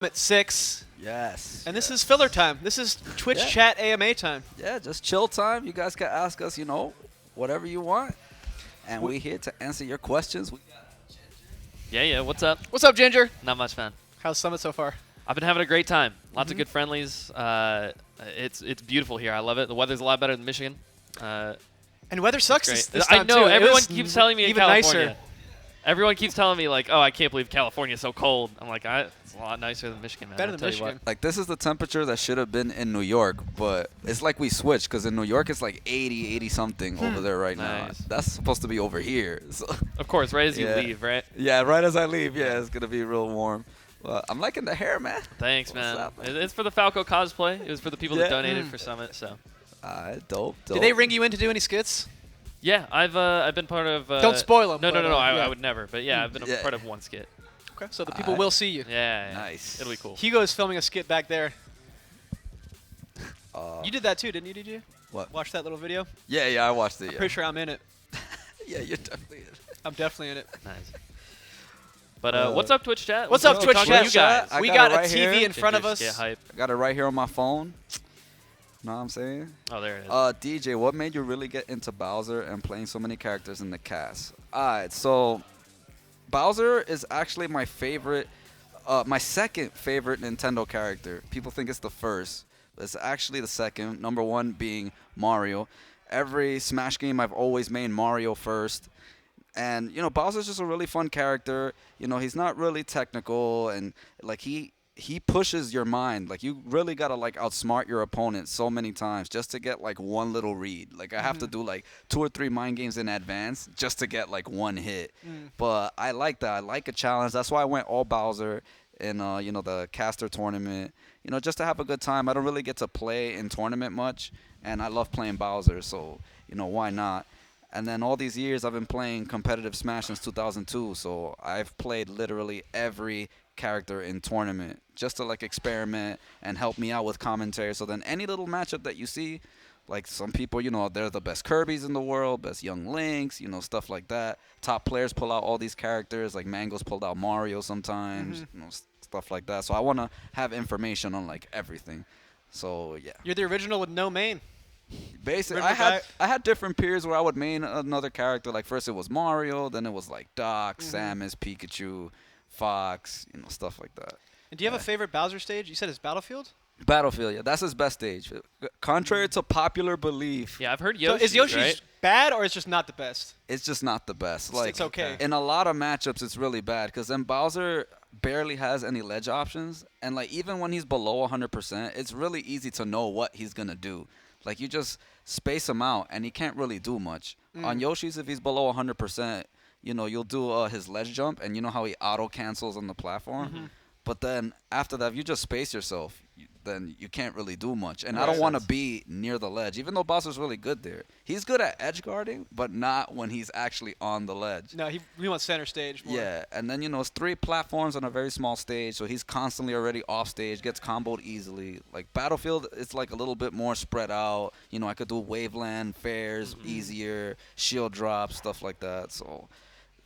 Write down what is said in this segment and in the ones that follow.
at 6. Yes. And this is filler time. This is Twitch chat AMA time. Yeah, just chill time. You guys can ask us, whatever you want. And we're here to answer your questions. Yeah, what's up? What's up, Ginger? Not much, man. How's Summit so far? I've been having a great time. Lots of good friendlies. It's beautiful here. I love it. The weather's a lot better than Michigan. And weather sucks this time, I know. too. Everyone keeps telling me in even California. nicer. Everyone keeps telling me, like, oh, I can't believe California's so cold. I'm like, it's a lot nicer than Michigan, man. Better I'll than tell you Michigan. what. Like, this is the temperature that should have been in New York, but it's like we switched because in New York it's like 80-something over there right now. Nice. That's supposed to be over here. So. Of course, right as you Yeah. leave, right? Yeah, right as I leave, it's going to be real warm. Well, I'm liking the hair, man. Thanks, What's man. up, man? It's for the Falco cosplay. It was for the people that donated for Summit, so. Dope. Did they ring you in to do any skits? Yeah, I've been part of. Don't spoil them. No. yeah. I would never. But yeah, I've been a part of one skit. Okay, so the people will see you. Yeah. Nice. It'll be cool. Hugo is filming a skit back there. Uh, You did that too, didn't you, DJ? What? Watch that little video? Yeah, I watched it. Yeah. Pretty sure I'm in it. Yeah, you're definitely in it. I'm definitely in it. Nice. But what's up, Twitch chat? What's up, Twitch talking chat? to you guys? I We got got it a right TV here. in front of Gingers, us. Get hype. I got it right here on my phone. Know what I'm saying? Oh, there it is. DJ, what made you really get into Bowser and playing so many characters in the cast? Alright, so Bowser is actually my favorite, my second favorite Nintendo character. People think it's the first, but it's actually the second. Number one being Mario. Every Smash game I've always made Mario first. And, Bowser's just a really fun character. He's not really technical, and like he pushes your mind. Like, you really gotta like outsmart your opponent so many times just to get like one little read. Like, I have to do like 2 or 3 mind games in advance just to get like one hit. But I like that. I like a challenge. That's why I went all Bowser in the caster tournament. Just to have a good time. I don't really get to play in tournament much, and I love playing Bowser, so why not? And then all these years I've been playing competitive Smash since 2002, so I've played literally every character in tournament just to like experiment and help me out with commentary. So then any little matchup that you see, like some people, they're the best Kirby's in the world, best young Links, stuff like that. Top players pull out all these characters, like Mango's pulled out Mario sometimes, stuff like that. So I want to have information on like everything. So yeah. You're the original with no main. Basically, Remember I had different periods where I would main another character. Like first it was Mario, then it was like Doc, Samus, Pikachu, Fox, stuff like that. And do you have a favorite Bowser stage? You said it's Battlefield? Battlefield, yeah, that's his best stage. Contrary to popular belief, Yeah, I've heard So Yoshi. is Yoshi's right? bad or it's just not the best? it's just not the best. Like It's okay. in a lot of matchups, it's really bad because then Bowser barely has any ledge options, and like even when he's below 100%, it's really easy to know what he's gonna do. Like you just space him out, and he can't really do much. On Yoshi's, if he's below 100%, you'll do his ledge jump, and you know how he auto cancels on the platform. But then after that, if you just space yourself, then you can't really do much. And I don't want to be near the ledge, even though Bowser's really good there. He's good at edge guarding, but not when he's actually on the ledge. No, we want center stage more. Yeah, and then, it's 3 platforms on a very small stage, so he's constantly already off stage, gets comboed easily. Like, Battlefield, it's like a little bit more spread out. I could do Waveland, Fairs, easier, shield drops, stuff like that. So,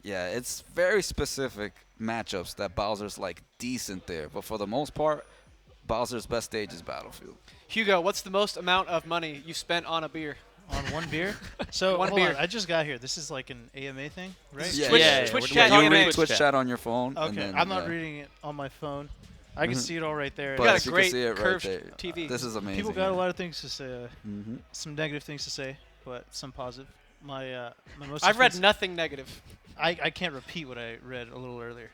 yeah, it's very specific matchups that Bowser's, like, decent there. But for the most part, Bowser's best stage is Battlefield. Hugo, what's the most amount of money you spent on a beer? On one beer? So One hold beer. on, I just got here. This is like an AMA thing, right? is Yeah, Twitch, yeah, Twitch we're chat doing You AMA. read Twitch Twitch chat. chat on your phone. and Okay, then, I'm not yeah. reading it on my phone. I can see it all right there. You got But a you great can see it right curved there. TV. This is amazing. People got a lot of things to say, Mhm. some negative things to say, but some positive. My most. I've read expensive- nothing negative. I can't repeat what I read a little earlier.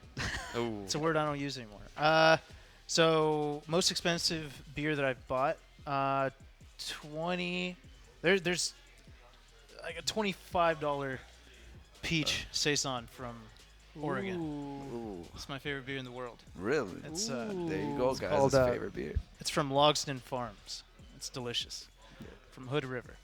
Ooh. It's a word I don't use anymore. So most expensive beer that I've bought, 20. There's like a $25 peach saison from Oregon. Ooh, It's my favorite beer in the world. really? It's There you go, guys. called, His favorite beer. It's from Logston Farms. It's delicious. From Hood River.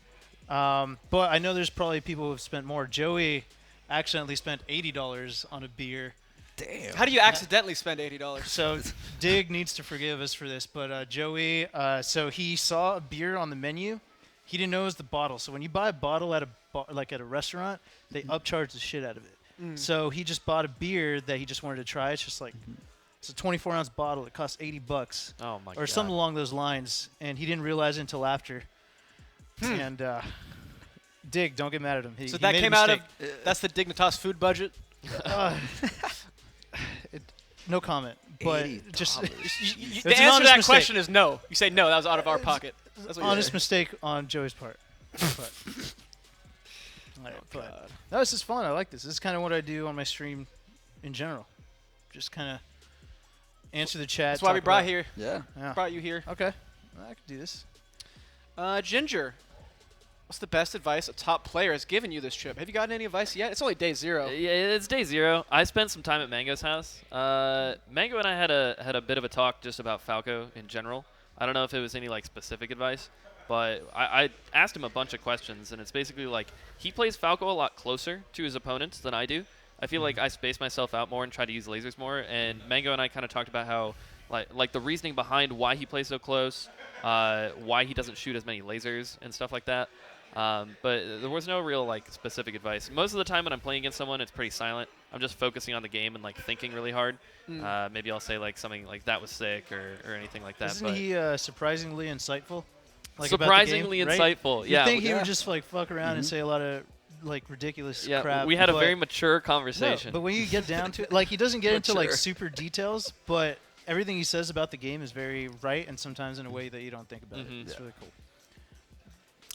But I know there's probably people who have spent more. Joey accidentally spent $80 on a beer. Damn. How do you accidentally spend $80? So Dig needs to forgive us for this, but Joey, so he saw a beer on the menu. He didn't know it was the bottle. So when you buy a bottle at a restaurant, they upcharge the shit out of it. So he just bought a beer that he just wanted to try. It's just like It's a 24-ounce bottle. It costs $80. Oh my god. Or something along those lines, and he didn't realize it until after. And Dig, don't get mad at him. So He that made a came out of mistake. that's the Dignitas food budget. No comment. But $80. just The It's answer an to honest that mistake. question is no. You say no. That was out of our pocket. That's what you honest say. mistake on Joey's part. But, but God. no, this is fun. I like this. This is kind of what I do on my stream in general. Just kind of answer the chat. That's why we talk brought about- here. Yeah. Yeah. Brought you here. Okay. I can do this. Ginger, what's the best advice a top player has given you this trip? Have you gotten any advice yet? It's only day 0. Yeah, it's day 0. I spent some time at Mango's house. Mango and I had a bit of a talk just about Falco in general. I don't know if it was any like specific advice, but I asked him a bunch of questions, and it's basically like he plays Falco a lot closer to his opponents than I do. I feel like I space myself out more and try to use lasers more, and Mango and I kind of talked about how like the reasoning behind why he plays so close, why he doesn't shoot as many lasers and stuff like that. But there was no real like specific advice. Most of the time when I'm playing against someone, it's pretty silent. I'm just focusing on the game and like thinking really hard. Maybe I'll say like something like that was sick or anything like that. Isn't but he surprisingly insightful? Like, about the surprisingly game, right? insightful. You'd Yeah. think he Yeah. would just like fuck around and say a lot of like ridiculous Yeah, crap. we had a but- very mature No, conversation. but when you get down to it, like he doesn't get into like Mature. super details, but everything he says about the game is very right and sometimes in a way that you don't think about it. It's really cool.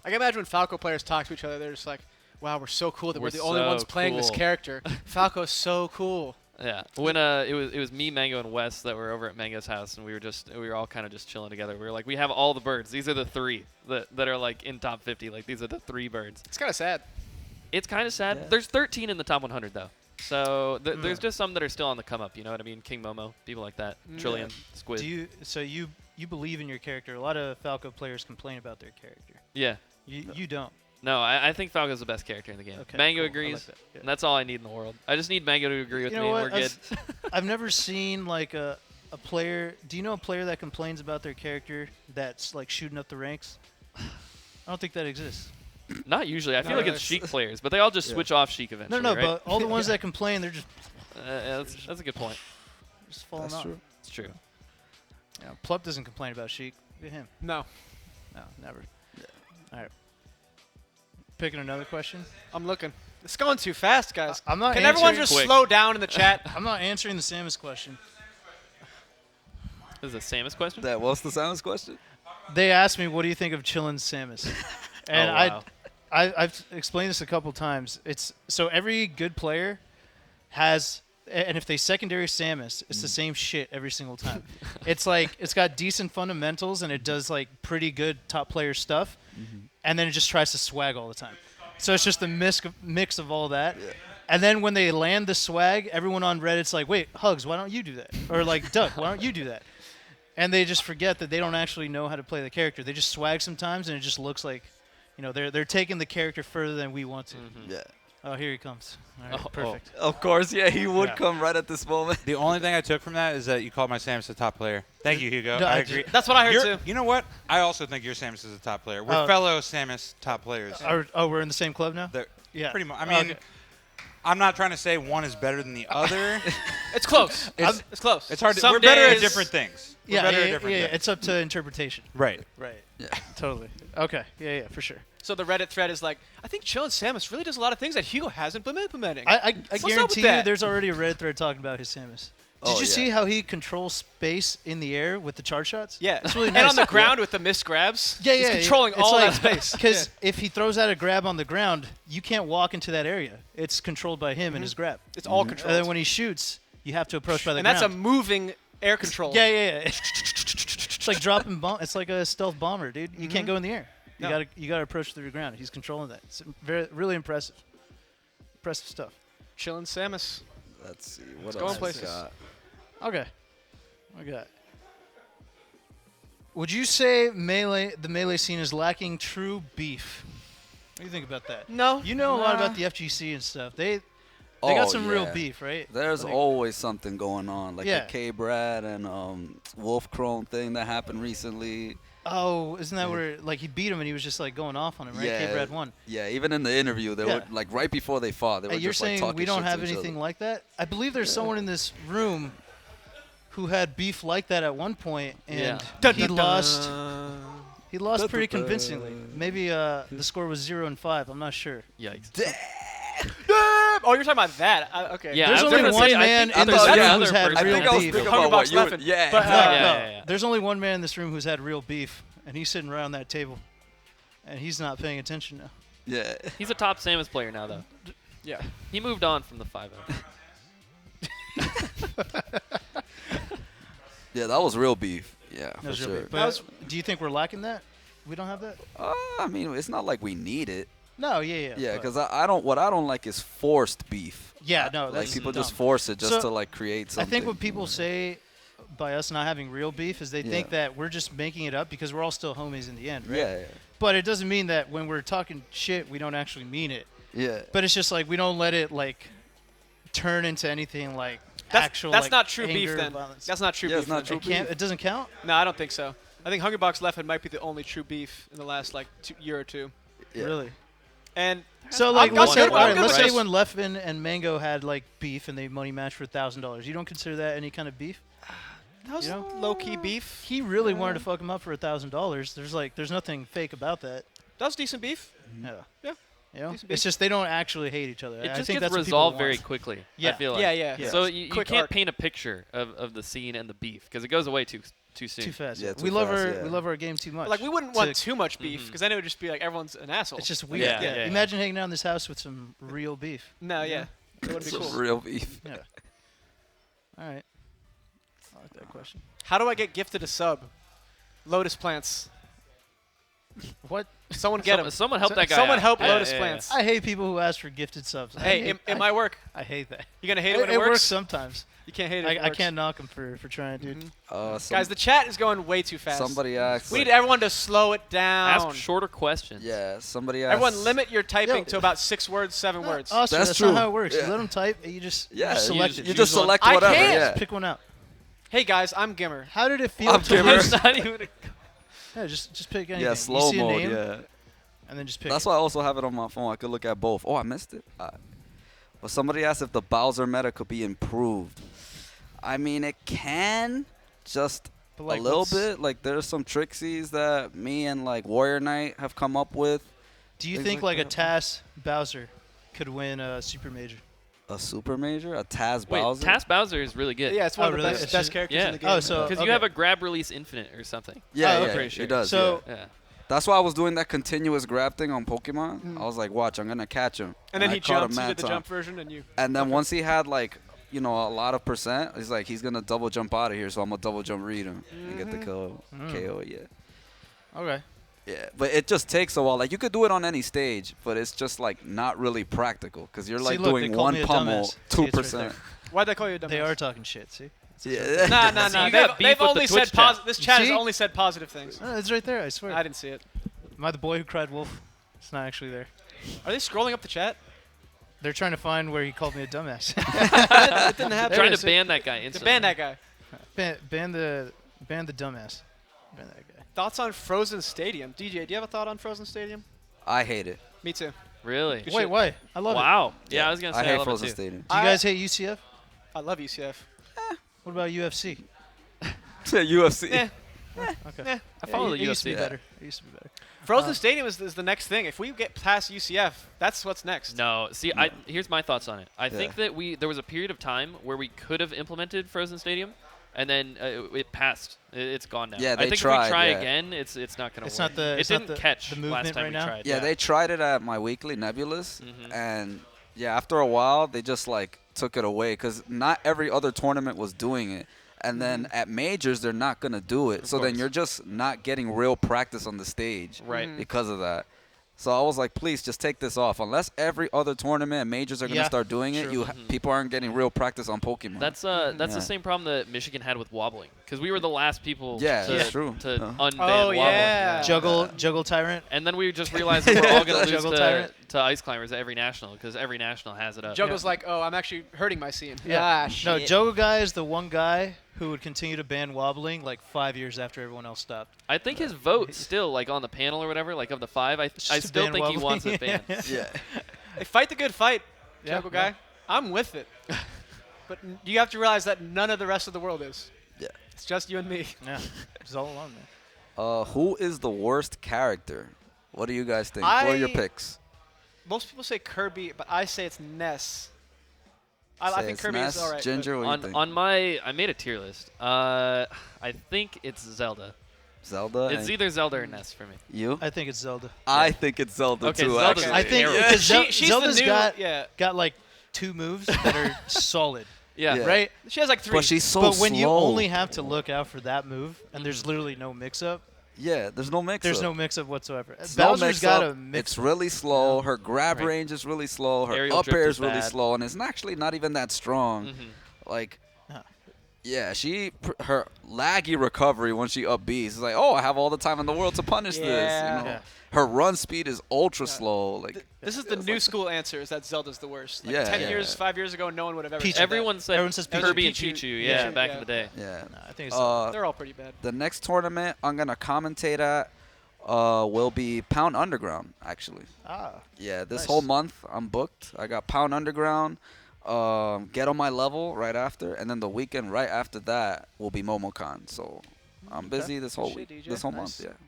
I can imagine when Falco players talk to each other, they're just like, wow, we're so cool that we're We're the only so ones playing this cool. character. Falco's so cool. Yeah, when it was me, Mango, and Wes that were over at Mango's house, and we were all kind of just chilling together. We were like, we have all the birds. These are the 3 that are like in top 50. Like these are the 3 birds. It's kind of sad. It's kind of sad. Yeah. There's 13 in the top 100 though, so there's just some that are still on the come up. You know what I mean? King Momo, people like that. Trillium, Squid. Do you believe in your character? A lot of Falco players complain about their character. Yeah. You don't. No, I think Falco's the best character in the game. Okay, Mango cool. I agrees, like that. Yeah. and that's all I need in the world. I just need Mango to agree with You me, know and what? we're good. I've never seen like a player. Do you know a player that complains about their character that's like shooting up the ranks? I don't think that exists. Not usually. I feel No, like it's it's- Sheik players, but they all just switch off Sheik eventually. No, right? but all the ones that complain, they're just That's a good point. falling That's off. true. It's true. Yeah, Plup doesn't complain about Sheik. Look at him. No, No, never. All right. Picking another question. I'm looking. It's going too fast, guys. I'm not Can everyone answering- just Quick. slow down in the chat? I'm not answering the Samus question. This is a Samus question? That was the sounds question. They asked me, "What do you think of Chillin's Samus?" And Oh, wow. I've explained this a couple times. It's so every good player has, and if they secondary Samus, it's the same shit every single time. It's like it's got decent fundamentals and it does like pretty good top player stuff, and then it just tries to swag all the time. So it's just a mix of all that. And then when they land the swag, everyone on Reddit's like, "Wait, Hugs, why don't you do that?" Or like, "Duck, why don't you do that?" And they just forget that they don't actually know how to play the character. They just swag sometimes, and it just looks like, you know, they're taking the character further than we want to. Yeah. Oh, here he comes. All right, Oh, perfect. Of course, yeah, he would Yeah. come right at this moment. The only thing I took from that is that you called my Samus a top player. Thank you, Hugo. No, I I agree. That's what I heard You're- too. You know what? I also think your Samus is a top player. We're Oh. fellow Samus top players. We're in the same club now? They're- Yeah. Pretty much. I mean, Okay. I'm not trying to say one is better than the other. It's close. It's- It's close. It's hard to. Some We're better at days- different things. We're Yeah, better yeah, at different yeah, things. it's up to interpretation. Right. Right. Yeah. Totally. Okay. Yeah, for sure. So the Reddit thread is like, I think Chillin' Samus really does a lot of things that Hugo hasn't been implementing. I What's up with guarantee you that? there's already a Reddit thread talking about his Samus. Did Oh, you yeah. see how he controls space in the air with the charge shots? Yeah, It's really and nice. on the ground with the missed grabs. Yeah, he's yeah. controlling it's all like, that space. Because if he throws out a grab on the ground, you can't walk into that area. It's controlled by him and his grab. It's all And controlled. then when he shoots, you have to approach by the and ground. that's a moving air control. yeah. It's like dropping bomb. It's like a stealth bomber, dude. You can't go in the air. No. You gotta approach through the ground. He's controlling that. It's really impressive. Impressive stuff. Chillin' Samus. Let's see. What going else we places. got? Okay. Okay. Would you say the melee scene is lacking true beef? What do you think about that? No. You know a lot Nah. about the FGC and stuff. They Oh, got some real yeah. beef, right? There's Like- always something going on, like Yeah. the K-Brad and Wolf Chrome thing that happened recently. Oh, isn't that where like he beat him and he was just like going off on him, right? Yeah. K-Brad won. Yeah, even in the interview, they Yeah. were like right before they fought, they were Hey, you're just like saying talking we don't shit to have each anything other. like that? I believe there's someone in this room who had beef like that at one point, and Yeah. he lost. He lost pretty convincingly. Maybe the score was 0-5. I'm not sure. Yikes. Oh, you're talking about that. Okay. Yeah, There's I was only gonna one say, I man think- in I this thought room the who's other had person- real I think I was beef. thinking about what Hungrybox you would. Leffen. Yeah. But, Yeah. There's only one man in this room who's had real beef, and he's sitting around that table, and he's not paying attention now. Yeah. He's a top Samus player now, though. Yeah. He moved on from the 5-0. Yeah, that was real beef. Yeah, That for was real sure. beef. But do you think we're lacking that? We don't have that? I mean, it's not like we need it. No, yeah. Yeah, but- because I don't. What I don't like is forced beef. Yeah, no, Like that's people dumb. just force it just So, to like create something. I think what people say by us not having real beef is they think Yeah. that we're just making it up because we're all still homies in the end, right? Yeah, But it doesn't mean that when we're talking shit, we don't actually mean it. yeah. But it's just like we don't let it like turn into anything like That's, actual. that's like, not true beef anger, then. violence. That's not true Yeah, beef. it's not then. true. It doesn't count. No, I don't think so. I think Hungrybox Leffen might be the only true beef in the last like year or two. Yeah. Really. And So like, I'm let's say, good- I'm good let's with say this. when Leffen and Mango had like beef and they money matched for $1,000. You don't consider that any kind of beef? that was You know? low-key beef. He really wanted to fuck him up for $1,000. There's nothing fake about that. That was decent beef. Yeah. Yeah. You know? Decent It's beef. just they don't actually hate each other. It I just think gets that's what people resolved very want. quickly. Yeah. I feel like. Yeah. So you Quick can't arc. paint a picture of the scene and the beef because it goes away too soon. Too fast. Yeah, too we love fast, our yeah. we love our game too much. Like we wouldn't to- want too much beef Mhm. because then it would just be like everyone's an asshole. It's just weird. Yeah, Yeah. yeah. Imagine hanging out in this house with some real beef. no, yeah. It wouldn't be Some cool. real beef. Yeah. All right. I like that question. How do I get gifted a sub? Lotus plants. What? Someone get him. Someone help So- that guy Someone out. help Yeah, Lotus yeah, yeah. plants. I hate people who ask for gifted subs. Hey, it might work. I hate that. You gonna hate it when it, works works? sometimes. You can't hate it. if it I works. can't knock them for trying, dude. Mhm. Guys, the chat is going way too fast. Somebody asked. we need everyone to slow it down. Ask shorter questions. Yeah, somebody asked. Everyone, limit your typing Yo. to about 6 words, 7 words. Oscar, That's that's true. not how it works. Yeah. You let them type, and you just Yeah, select it. you just choose one. select I whatever. can't. Yeah. Just pick one out. Hey guys, I'm Gimmer. How did it feel I'm to Gimmer. lose? It's not even Yeah, just pick anything. Yeah, You slow see a mode. name, Yeah. and then just pick. That's it. why I also have it on my phone. I could look at both. Oh, I missed it. But somebody asked if the Bowser meta could be improved. I mean, it can, just But, like, a little what's- bit. Like, there's some trixies that me and like Warrior Knight have come up with. Do you things think like like a that. TAS Bowser could win a Super Major? A super major, a Taz Wait, Bowser. Task Bowser is really good. Yeah, it's one Oh, of the really? best, It's best just- characters yeah. in the game. Oh, so Because okay. you have a grab release infinite or something. Yeah, Oh, yeah, okay, he sure. does. So- yeah. Yeah. That's why I was doing that continuous grab thing on Pokemon. I was like, watch, I'm gonna catch him. and then I he caught him jumps. He mad did the time. jump version, and you. And then once he had like, a lot of percent, he's like, he's gonna double jump out of here, so I'm gonna double jump read him and get the kill. KO, yeah. Okay. Yeah, but it just takes a while. Like you could do it on any stage, but it's just like not really practical because you're See, like look, they doing called one me a pummel, dumbass. See, it's right 2%. there. Why'd they call you a dumbass? They are talking shit. See? Yeah. Nah, nah, So nah. you got beef They've with the only Twitch said chat. This chat has See? only said positive things. Oh, it's right there. I swear. I didn't see it. Am I the boy who cried wolf? It's not actually there. Are they scrolling up the chat? They're trying to find where he called me a dumbass. It didn't happen. Trying it to is. ban that guy To instantly. ban that guy. ban the dumbass. Ban that guy. Thoughts on Frozen Stadium? DJ, do you have a thought on Frozen Stadium? I hate it. Me too. Really? Good Wait, shit. why? I love it. Wow. Yeah, I was gonna say I hate love Frozen it too. Stadium. Do you guys hate UCF? I love UCF. What about UFC? UFC. Eh. Okay. I follow it the used to be UFC. better. It used to be better. Frozen Stadium is the next thing. If we get past UCF, that's what's next. No, see, here's my thoughts on it. I think that there was a period of time where we could have implemented Frozen Stadium, and then it passed. It's gone now. Yeah, I they think tried, if we try yeah. again, it's not gonna It's work. not the- it it's not didn't the- catch the last movement time right we now? tried. Yeah, they tried it at my weekly Nebulous, Mhm. and yeah, after a while, they just like took it away because not every other tournament was doing it. And then at majors, they're not gonna do it. So then course. you're just not getting real practice on the stage, Right. Because of that. So I was like, please just take this off. Unless every other tournament and majors are gonna Yeah, start doing it, true. people aren't getting real practice on Pokemon. That's Yeah. the same problem that Michigan had with wobbling, because we were the last people Yeah, to, that's true. to Yeah. unban Oh, wobbling. yeah. Juggle Tyrant. And then we just realized that we're all going to Juggle lose Tyrant. to Ice Climbers at every national, because every national has it up. Juggle's like, oh, I'm actually hurting my scene. Yeah. Ah, shit. No, Juggle Guy is the one guy who would continue to ban wobbling like 5 years after everyone else stopped. I think his vote still, like on the panel or whatever, like of the 5, I Just to still ban think he wobbling. wants it banned. yeah. Hey, fight the good fight, Yeah, Juggle yeah. guy. I'm with it. But you have to realize that none of the rest of the world is. It's just you and me. Yeah, it's all alone, man. Who is the worst character? What do you guys think? What are your picks? Most people say Kirby, but I say it's Ness. I Say think it's Kirby Ness. is all right. Ginger, what do you On think? on my, I made a tier list. I think it's Zelda. Zelda. It's and either Zelda or Ness for me. you. I think it's Zelda. I think it's Zelda Okay, too. Zelda's actually. I think terrible. because She's Zelda's the new, got like 2 moves that are solid, Yeah. Yeah. right? She has like 3. But she's so but slow. when you only have to look out for that move, and there's literally no mix-up, Yeah, there's no mix. there's no mix-up whatsoever. It's Bowser's got a mix-up. mix. It's really slow. Her grab Right. range is really slow. Her Aerial up drift air is is really bad. slow, and it's actually not even that strong. Like, Huh. yeah, her laggy recovery when she up B's is like, oh, I have all the time in the world to punish this. Yeah. You know? Yeah. Her run speed is ultra slow. Like, This is the new school answer: is that Zelda's the worst. Like Yeah, 10 yeah. years, 5 years ago, no one would have ever. Peach. said Everyone said Everyone says Pichu. Kirby and Pichu. Pichu. Yeah. Yeah, back Yeah. in the day. yeah. No, I think it's Zelda. that. They're all pretty bad. The next tournament I'm gonna commentate at will be Pound Underground. Actually, yeah, this Nice. whole month I'm booked. I got Pound Underground, Get on My Level right after, and then the weekend right after that will be MomoCon. So I'm busy this whole Shit, week, DJ. this whole Nice. month. Yeah.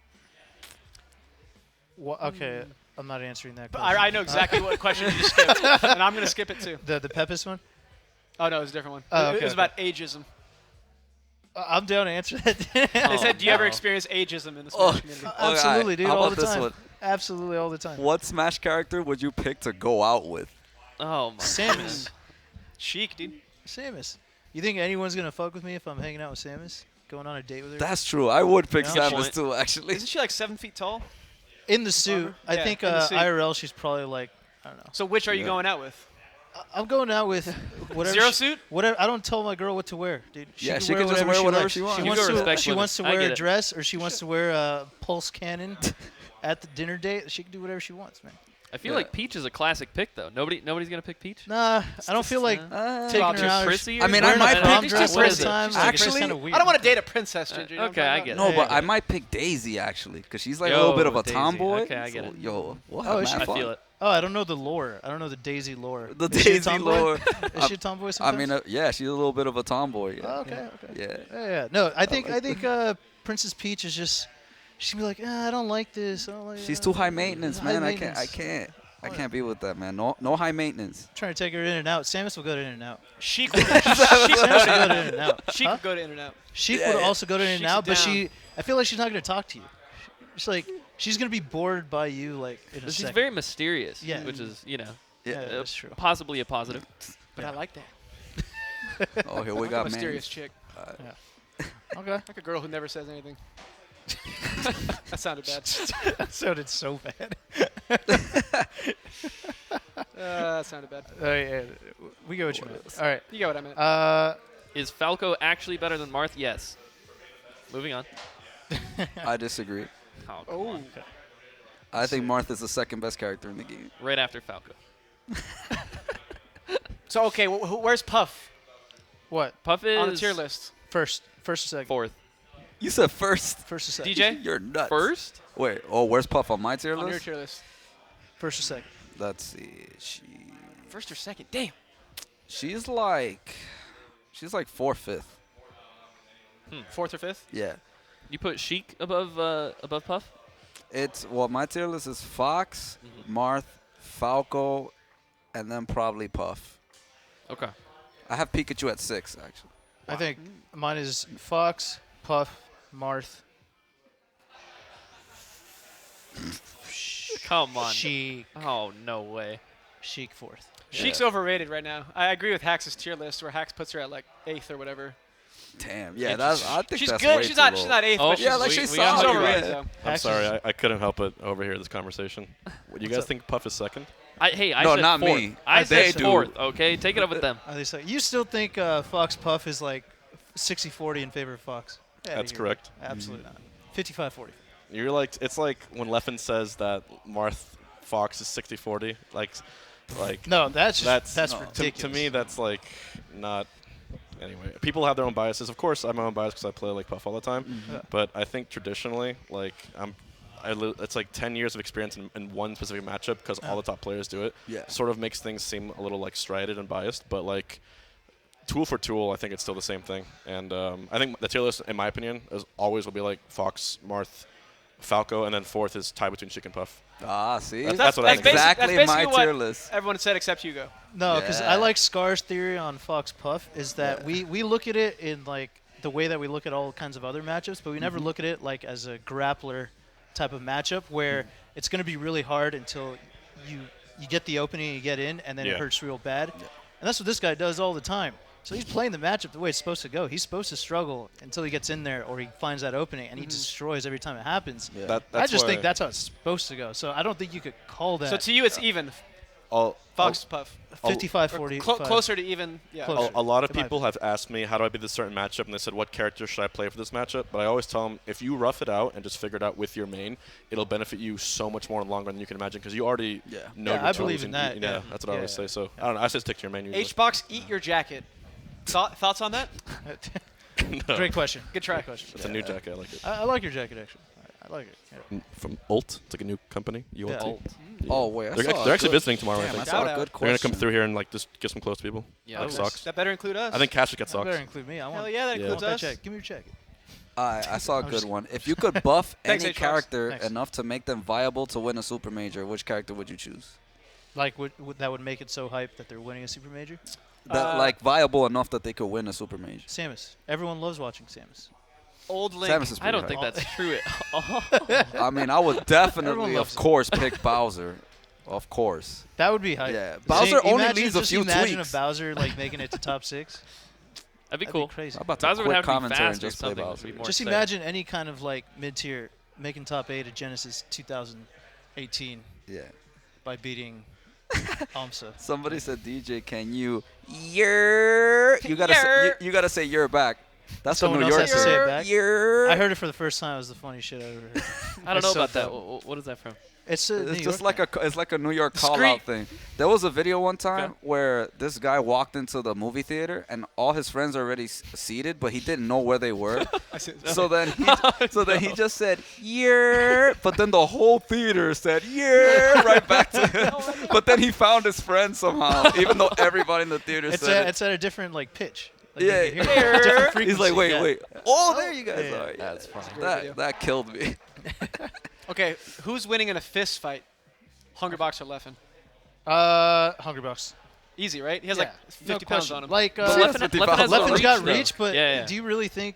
Okay, I'm not answering that But question. I know exactly what question you just skipped, and I'm gonna skip it too. The Pepis one? Oh no, it was a different one. Oh, It okay, was about ageism. I'm down to answer that. They Oh, said, "Do you ever no. experience ageism in the Oh. Smash community?" Absolutely, dude, How all about the this time. one? Absolutely all the time. What Smash character would you pick to go out with? Oh my. Samus. Chic, dude. Samus. You think anyone's gonna fuck with me if I'm hanging out with Samus? Going on a date with her? That's true. I would pick Yeah. Samus Point. too, actually. Isn't she like 7 feet tall? In the suit. I Yeah, think in the suit. IRL she's probably like, I don't know. So which are you Yeah. going out with? I'm going out with whatever. Zero she- suit? Whatever. I don't tell my girl what to wear, dude. Yeah, can she can just wear whatever she wants. She You wants go to. respect She women. wants to I wear get a it. dress, or she wants to wear a pulse cannon at the dinner date. She can do whatever she wants, man. I feel Yeah. like Peach is a classic pick though. Nobody's gonna pick Peach. Nah, I don't feel like taking Well, her too out. prissy I or mean, I something? might don't know. pick prom It's dress just all the what is it? time. Actually, kind of weird. I don't want to date a princess, Ginger. You know what I'm okay, I talking get about? it. No, but Yeah. I might pick Daisy actually, because she's like a Yo, little bit of a Daisy. tomboy. Okay, I get So, it. Yo, we'll Oh, have is she- mad I fun. feel it. Oh, I don't know the lore. I don't know the Daisy lore. The Is she a Daisy tomboy? lore. Is she a tomboy I sometimes? mean, yeah, she's a little bit of a tomboy. Yeah. Oh, okay, okay. Yeah. Yeah. No, I think Princess Peach is just. She'd be like, I don't like this. I don't like. She's too high maintenance, high man. maintenance. I can't be with that, man. No high maintenance. Trying to take her in and out. Samus will go to in and out. Sheik would Samus will go to in and out. Sheik Huh? would go to In-N-Out. Sheik Yeah, would yeah. also go to in and Sheik's out, but down. I feel like she's not going to talk to you. She's like, she's going to be bored by you, like in a She's second. very mysterious. Yeah. Which is Yeah, that's true. possibly a positive. But I like that. Oh, here we I like a got mysterious man. chick. Okay. Like a girl who never says anything. That sounded bad. That sounded so bad. That sounded bad. Yeah, we go what you meant. All right. You get what I meant. Is Falco actually better than Marth? Yes. Moving on. I disagree. Oh, come on. I think Marth is the second best character in the game. Right after Falco. So okay, where's Puff What? Puff is on the tier list? First or second? fourth. You said first. First or second? DJ? You're nuts. First? Wait. Oh, where's Puff on my tier On your list? tier list. First or second? Let's see. First or second? Damn. She's like fourth, fifth. Fourth or fifth? Yeah. You put Sheik above Puff? It's my tier list is Fox, Marth, Falco, and then probably Puff. Okay. I have Pikachu at 6 actually. I think mine is Fox, Puff, Marth, Come on. Sheik. Oh, no way. Sheik fourth. Sheik's overrated right now. I agree with Hax's tier list, where Hax puts her at like 8th or whatever. Damn. Yeah, I think She's that's good. way She's too not. low. She's not 8th. Oh, but she's, yeah, like we- she's we got she's solid. overrated Yeah. though. I'm Hax sorry, is- I couldn't help but overhear this conversation. You guys up? think Puff is second? I No, said not fourth. me. I They said do. fourth, okay? Take it up with them. Are they second? You still think Fox Puff is like 60-40 in favor of Fox? Yeah, That's you're correct. right. Absolutely not. 55-40. You're like, it's like when Leffen says that Marth Fox is 60-40. Like No, that's that's ridiculous. to me that's like not. Anyway, people have their own biases. Of course, I have my own bias because I play like Puff all the time. Yeah. But I think traditionally, like it's like 10 years of experience in one specific matchup because all the top players do it. Yeah. Sort of makes things seem a little like strided and biased. But like tool for tool, I think it's still the same thing. And I think the tier list, in my opinion, is always will be like Fox, Marth, Falco, and then fourth is tie between Chicken Puff. Ah, see? That's what I think. Exactly that's my basically tier what list. everyone said except Hugo. No, because Yeah. I like Scar's theory on Fox Puff is that we look at it in like the way that we look at all kinds of other matchups, but we never look at it like as a grappler type of matchup where it's going to be really hard until you get the opening and you get in, and then it hurts real bad. And that's what this guy does all the time. So he's playing the matchup the way it's supposed to go. He's supposed to struggle until he gets in there or he finds that opening, and he destroys every time it happens. Yeah. I just think that's how it's supposed to go. So I don't think you could call that So to you, it's even. Fox Puff. 55-40. Closer to even. Yeah. Closer. A lot of In my people have asked me, how do I beat this certain matchup? And they said, what character should I play for this matchup? But I always tell them, if you rough it out and just figure it out with your main, it'll benefit you so much more in the long run than you can imagine because you already know Yeah, your I tools believe in and that, you- yeah. that's what I Yeah, always say. yeah. So I don't know. I say stick to your main usually. H-Box, eat your jacket. Thoughts on that? No. Great question. Good try. Great question. It's a new jacket. I like it. I like your jacket, actually. I like it. Yeah. From Ult. It's like a new company. ULT. Yeah. Ult. Oh, wait. I They're, saw act- a they're actually good- visiting tomorrow, I Damn, I think. saw Shout a out. good They're going to question. come through here and like just get some close people. Yeah. Like Okay. socks. That better include us. I think Cash should get That socks. better include me. I want, Hell yeah, that Yeah. I includes want that us. jacket. Give me your jacket. I saw a I'm good just- one. If you could buff Thanks, any H-Box. character Thanks. enough to make them viable to win a super major, which character would you choose? Like, that would make it so hype that they're winning a super major? That like viable enough that they could win a super major. Samus. Everyone loves watching Samus. Old Link. Samus is I pretty don't think hype. that's true at all. I mean, I would definitely, Everyone loves of him. course, pick Bowser. Of course. That would be hype. Yeah, Bowser only imagine, needs a just few imagine tweaks. a Bowser like making it to top 6. That'd be That'd cool. be crazy. I'm about to Bowser would quit have to be commentary and fast or just play something. Bowser. Would be more Just exciting. imagine any kind of like mid-tier making top 8 at Genesis 2018 Yeah. by beating aMSa. Somebody said, DJ, can you you gotta say you gotta say you're back. That's Someone what New else York has to say it back? Yer. I heard it for the first time. It was the funniest shit I ever heard. I don't know It's so about that. dumb. What is that from? It's It's just like a New York call Discreet. out thing. There was a video one time Okay. where this guy walked into the movie theater and all his friends are already seated, but he didn't know where they were. so then he just said "yeah," but then the whole theater said "yeah" right back to him. But then he found his friend somehow, even though everybody in the theater said it's at a different like pitch. Like, Yeah, you can hear it. Different He's like, frequency, wait. yeah. Oh, there you guys Yeah. are. Yeah. That's funny. That killed me. Okay, who's winning in a fist fight? Hungrybox or Leffen? Hungrybox. Easy, right? He has Yeah, like no 50 pounds question. on him. Like But Leffen, Leffen has Leffen's got though. reach, but Yeah, yeah. do you really think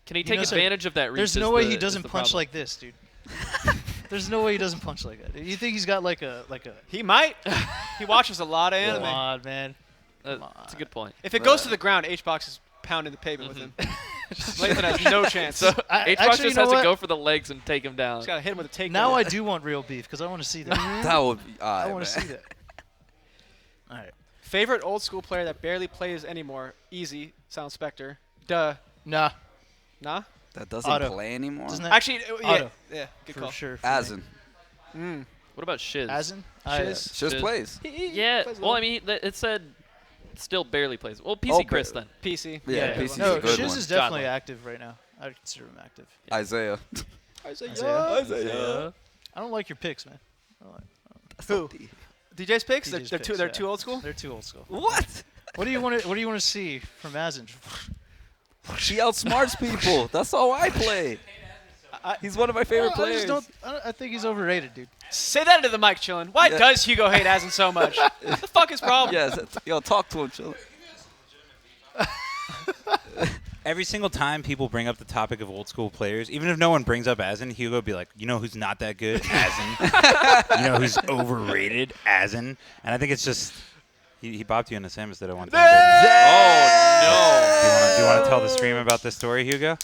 Can he You take know, so advantage of that reach? there's is no way the- he is doesn't the punch problem. like this, dude? There's no way he doesn't punch like that. You think he's got like a He might. He watches a lot of come anime. on, man. That's a good point. If it goes to the ground, H-Box is pounding the pavement with him. Leffen has no chance. So I- H-Box actually, just you know has to what? go for the legs and take him down. Just gotta hit him with a takedown. Now I do want real beef because I want to see that. That would be. I want to see that. All right. Favorite old school player that barely plays anymore? Easy. Sound Spectre. Duh. Nah, Nah. That doesn't Auto. play anymore. doesn't that Actually, yeah. Auto. Yeah. Good for call. sure? for me. Asin. What about Shiz? Asin? Shiz. Just Shiz. plays. Yeah. Plays Well, well. I mean, it said still barely plays. Well, PC Oh, Chris then. PC. Yeah, Yeah, PC's no, a good Shiz one. is definitely Godlike. active right now. I would consider him active. Isaiah. Isaiah. I don't like your picks, man. I don't like- Who? DJ's picks? DJ's they're picks, they're yeah. too old school. They're too old school. What? What do you want to see from Asin? She outsmarts people. That's how I play. He's one of my favorite I players. just don't. I think he's overrated, dude. Say that into the mic, chillin'. Why Yeah. does Hugo hate Asin so much? What the fuck is problem? Yes. Yo, talk to him, chill. Every single time people bring up the topic of old school players, even if no one brings up Asin, Hugo would be like, you know who's not that good? Asin. You know who's overrated? Asin. And I think it's just, he bopped you in the Samus that I want to tell. Do you want to tell the stream about this story, Hugo?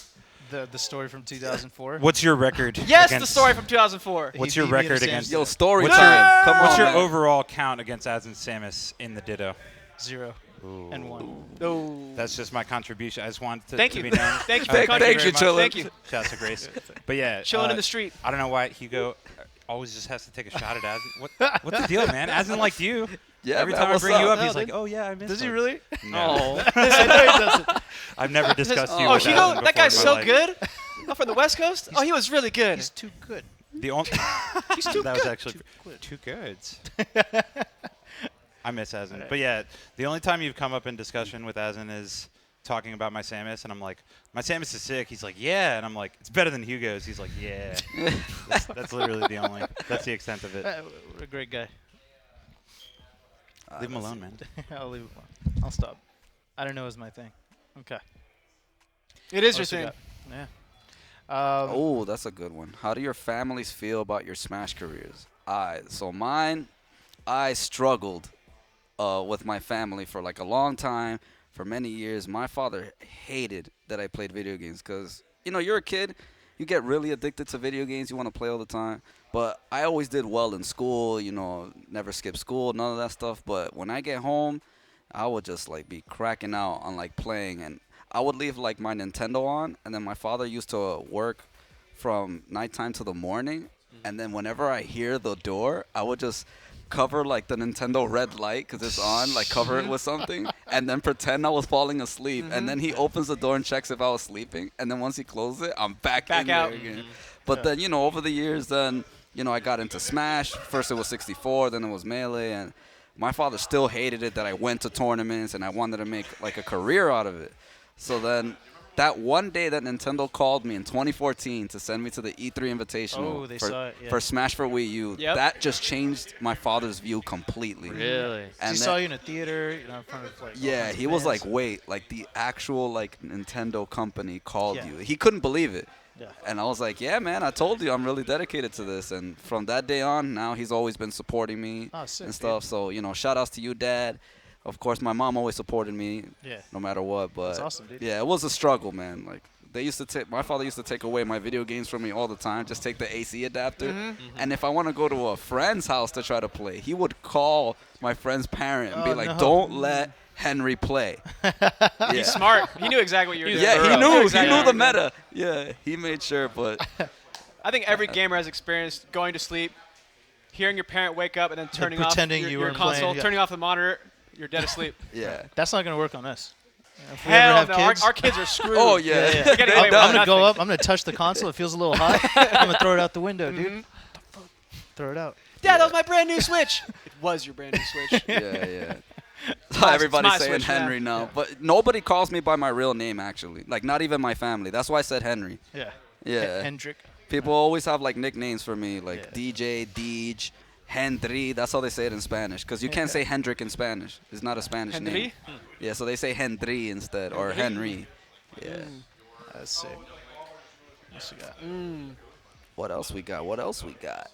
The story from 2004. What's your record? Yes, the against- story from 2004. What's He your beat me in record a against? Samus. Yo, story What's time. Come What's on, your man. overall count against Asin Samus in the Ditto? 0 and 1. Oh. That's just my contribution. I just want to, Thank to you. be known. Thank you for Thank- the thank contribution. you, Chillin'. Thank you. Shout out to Grace. But yeah, Chilling in the street. I don't know why Hugo always just has to take a shot at Asin. What's the deal, man? Asin liked you. Yeah, Every man, time I what's bring you up? up, he's No, like, dude. "Oh yeah, I missed." Does he him." really? No, I know he doesn't. I've never discussed you. Oh, with Hugo, Asin that before guy's in my so life. good. Not from the West Coast. Oh, he was really good. He's too good. The only He's too that good. was actually two goods. I miss Asin. But yeah, the only time you've come up in discussion with Asin is talking about my Samus, and I'm like, my Samus is sick. He's like, yeah, and I'm like, it's better than Hugo's. He's like, yeah. That's literally the only. That's the extent of it. What a great guy. Leave him alone, man. I'll leave it alone. I'll stop. I don't know is my thing. Okay. It is What your else we thing. got? Yeah. Oh, that's a good one. How do your families feel about your Smash careers? So mine, I struggled with my family for like a long time, for many years. My father hated that I played video games because, you're a kid, you get really addicted to video games, you want to play all the time. But I always did well in school, never skipped school, none of that stuff. But when I get home, I would just like be cracking out on like playing, and I would leave like my Nintendo on, and then my father used to work from nighttime to the morning, and then whenever I hear the door, I would just cover like the Nintendo red light because it's on, like cover it with something, and then pretend I was falling asleep, and then he opens the door and checks if I was sleeping, and then once he closes it, I'm back in out. there again. But then, over the years, then, I got into Smash. First it was 64, then it was Melee, and my father still hated it that I went to tournaments and I wanted to make like a career out of it. So then that one day that Nintendo called me in 2014 to send me to the E3 Invitational saw it, yeah. for Smash for Wii U, Yep. that just changed my father's view completely. Really? He And saw then- you in a theater, in front of like. all yeah, kinds of he was fans. like, wait, like the actual like Nintendo company called Yeah. you. He couldn't believe it. Yeah. And I was like, yeah, man, I told you I'm really dedicated to this. And from that day on, now he's always been supporting me Oh, sick, and stuff. So, shout outs to you, Dad. Of course, my mom always supported me Yeah. no matter what. But That's awesome, dude. yeah, it was a struggle, man. Like my father used to take away my video games from me all the time. Just take the AC adapter. And if I want to go to a friend's house to try to play, he would call my friend's parent and be Oh, like, no. don't let Henry play. Yeah. He's smart. He knew exactly what you were doing. Yeah, he thorough. knew. Exactly He knew what the you were doing. meta. Yeah, he made sure. But I think every gamer has experienced going to sleep, hearing your parent wake up, and then turning off pretending your, you your weren't console, playing, yeah. turning off the monitor. You're dead asleep. yeah. That's not gonna work on us. If we Hell ever no, have kids, our kids are screwed. Oh yeah. yeah. They're getting away I'm with gonna nothing. go up. I'm gonna touch the console. It feels a little hot. I'm gonna throw it out the window, dude. Throw it out. Dad, that was my brand new Switch. It was your brand new Switch. Yeah. my- Everybody's it's my saying Switch now. Henry now, but nobody calls me by my real name actually. Like not even my family. That's why I said Henry. Yeah. Yeah. Hendrick. People always have like nicknames for me, like Yeah. DJ, Deej, Hendry. That's how they say it in Spanish, because you can't say Hendrick in Spanish. It's not a Spanish name. Henry? Yeah, so they say Hendry instead, or Henry. Yeah. That's sick. What else we got? What else we got? What else we got?